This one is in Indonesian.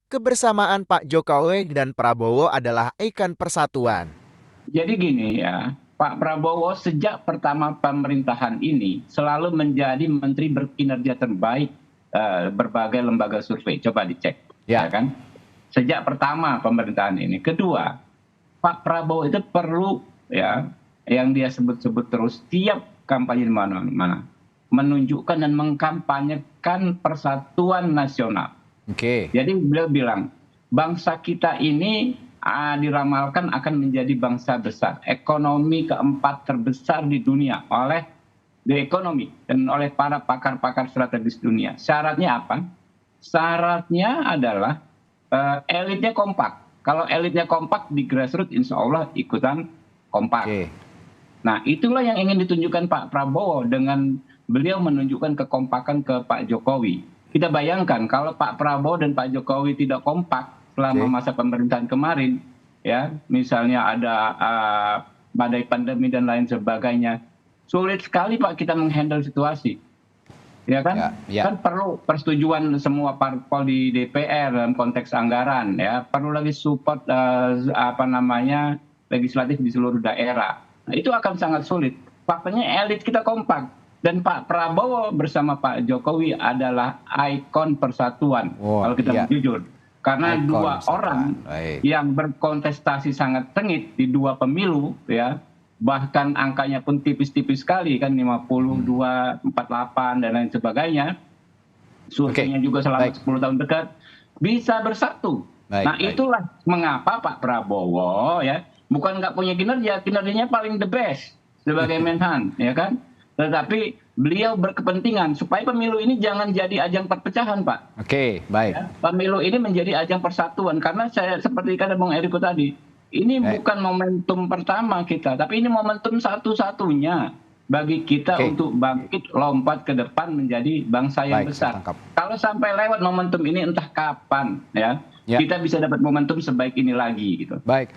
kebersamaan Pak Jokowi dan Prabowo adalah ikon persatuan. Jadi gini ya, Pak Prabowo sejak pertama pemerintahan ini selalu menjadi menteri berkinerja terbaik berbagai lembaga survei. Coba dicek, ya Ya, kan? Sejak pertama pemerintahan ini. Kedua, Pak Prabowo itu perlu ya, yang dia sebut-sebut terus tiap kampanye di mana-mana, menunjukkan dan mengkampanyekan persatuan nasional. oke. Jadi beliau bilang, bangsa kita ini diramalkan akan menjadi bangsa besar, ekonomi keempat terbesar di dunia oleh The Economy dan oleh para pakar-pakar strategis dunia. Syaratnya apa? Syaratnya adalah elitnya kompak. Kalau elitnya kompak di grassroots, insya Allah ikutan kompak. Oke. Nah, itulah yang ingin ditunjukkan Pak Prabowo dengan beliau menunjukkan kekompakan ke Pak Jokowi. Kita bayangkan kalau Pak Prabowo dan Pak Jokowi tidak kompak selama Oke. masa pemerintahan kemarin, ya, misalnya ada badai pandemi dan lain sebagainya, sulit sekali Pak kita menghandle situasi. Ya kan? Ya, ya. Kan perlu persetujuan semua parpol di DPR dalam konteks anggaran, ya. Perlu lagi support legislatif di seluruh daerah. Nah, itu akan sangat sulit. Faktanya elit kita kompak dan Pak Prabowo bersama Pak Jokowi adalah ikon persatuan. Oh, Kalau kita iya. mau jujur, karena Ikon dua persatuan. orang Baik. yang berkontestasi sangat sengit di dua pemilu, ya, bahkan angkanya pun tipis-tipis sekali kan 52, 48 dan lain sebagainya. Surveinya juga selama Baik. 10 tahun dekat bisa bersatu. Baik, Nah, baik. itulah mengapa Pak Prabowo ya bukan nggak punya kinerja, kinerjanya paling the best sebagai Menhan, ya kan? Tetapi beliau berkepentingan supaya pemilu ini jangan jadi ajang perpecahan, Pak. Oke, baik. Ya, pemilu ini menjadi ajang persatuan karena saya seperti kata Bung Eriko tadi, ini Baik. bukan momentum pertama kita, tapi ini momentum satu-satunya bagi kita Oke. untuk bangkit lompat ke depan menjadi bangsa yang Baik, besar. saya tangkap. Kalau sampai lewat momentum ini entah kapan ya, Ya. kita bisa dapat momentum sebaik ini lagi gitu. Baik.